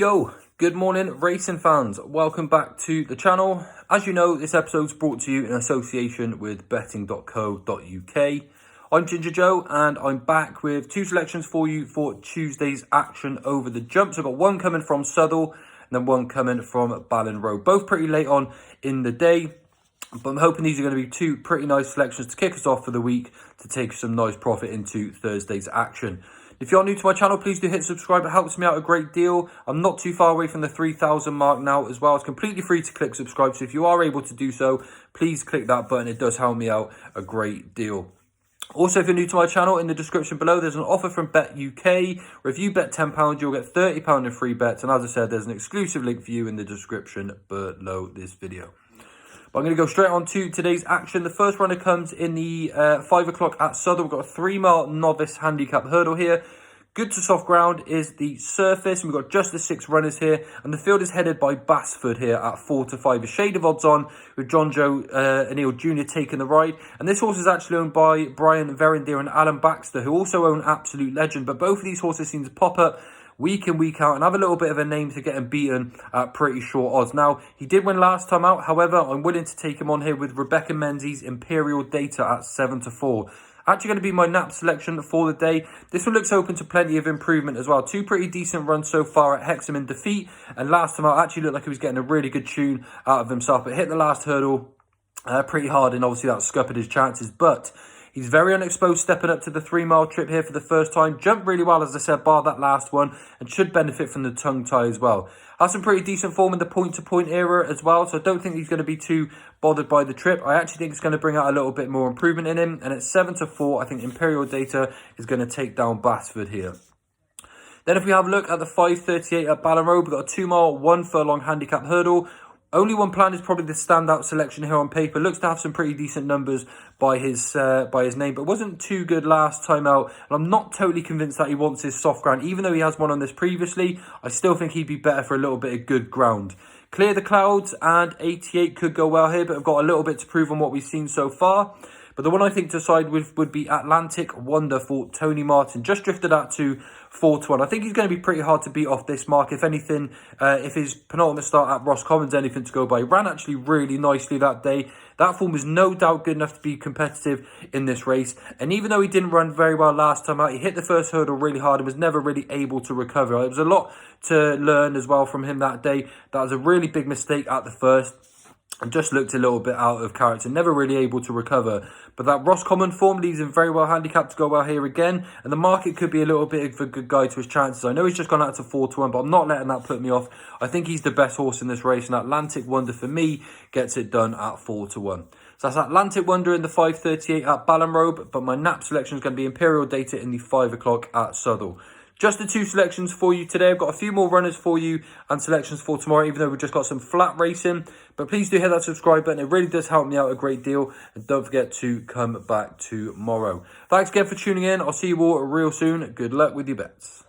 Yo, good morning racing fans, welcome back to the channel. As you know, this episode's brought to you in association with betting.co.uk. I'm Ginger Joe and I'm back with two selections for you for Tuesday's action over the jumps. I've got one coming from Southwel and then one coming from Ballinrobe, both pretty late on in the day. But I'm hoping these are going to be two pretty nice selections to kick us off for the week to take some nice profit into Thursday's action. If you're new to my channel, please do hit subscribe. It helps me out a great deal. I'm not too far away from the 3,000 mark now as well. It's completely free to click subscribe. So if you are able to do so, please click that button. It does help me out a great deal. Also, if you're new to my channel, in the description below, there's an offer from Bet UK. Where if you bet £10, you'll get £30 in free bets. And as I said, there's an exclusive link for you in the description below this video. But I'm going to go straight on to today's action. The first runner comes in the 5 o'clock at Southwell. We've got a 3-mile novice handicap hurdle here. Good to soft ground is the surface. And we've got just the 6 runners here. And the field is headed by Basford here at 4-5. A shade of odds on with John Joe O'Neill Jr. taking the ride. And this horse is actually owned by Brian Verendier and Alan Baxter, who also own Absolute Legend. But both of these horses seem to pop up week in, week out, and have a little bit of a name to get him beaten at pretty short odds. Now, he did win last time out. However, I'm willing to take him on here with Rebecca Menzies Imperial Data at 7-4. Actually going to be my nap selection for the day. This one looks open to plenty of improvement as well. Two pretty decent runs so far at Hexham in defeat. And last time out, actually looked like he was getting a really good tune out of himself. But hit the last hurdle pretty hard, and obviously that scuppered his chances. But he's very unexposed stepping up to the 3-mile trip here for the first time. Jumped really well, as I said, bar that last one, and should benefit from the tongue tie as well. Has some pretty decent form in the point-to-point era as well, so I don't think he's going to be too bothered by the trip. I actually think it's going to bring out a little bit more improvement in him, and at 7-4, I think Imperial Data is going to take down Basford here. Then if we have a look at the 5:38 at Ballinrobe, we've got a 2-mile, 1 furlong handicap hurdle. Only one plan is probably the standout selection here on paper. Looks to have some pretty decent numbers by his name, but wasn't too good last time out. And I'm not totally convinced that he wants his soft ground. Even though he has one on this previously, I still think he'd be better for a little bit of good ground. Clear the Clouds and 88 could go well here, but I've got a little bit to prove on what we've seen so far. But the one I think to side with would be Atlantic Wonder for Tony Martin. Just drifted out to 4-1. I think he's going to be pretty hard to beat off this mark. If anything, if his penultimate start at Roscommon's anything to go by. He ran actually really nicely that day. That form was no doubt good enough to be competitive in this race. And even though he didn't run very well last time out, he hit the first hurdle really hard and was never really able to recover. There was a lot to learn as well from him that day. That was a really big mistake at the first, and just looked a little bit out of character, never really able to recover. But that Roscommon form leaves him very well handicapped to go well here again. And the market could be a little bit of a good guide to his chances. I know he's just gone out to 4-1, but I'm not letting that put me off. I think he's the best horse in this race. And Atlantic Wonder, for me, gets it done at 4-1. So that's Atlantic Wonder in the 5:38 at Ballinrobe. But my nap selection is going to be Imperial Data in the 5 o'clock at Southwell. Just the 2 selections for you today. I've got a few more runners for you and selections for tomorrow, even though we've just got some flat racing. But please do hit that subscribe button. It really does help me out a great deal. And don't forget to come back tomorrow. Thanks again for tuning in. I'll see you all real soon. Good luck with your bets.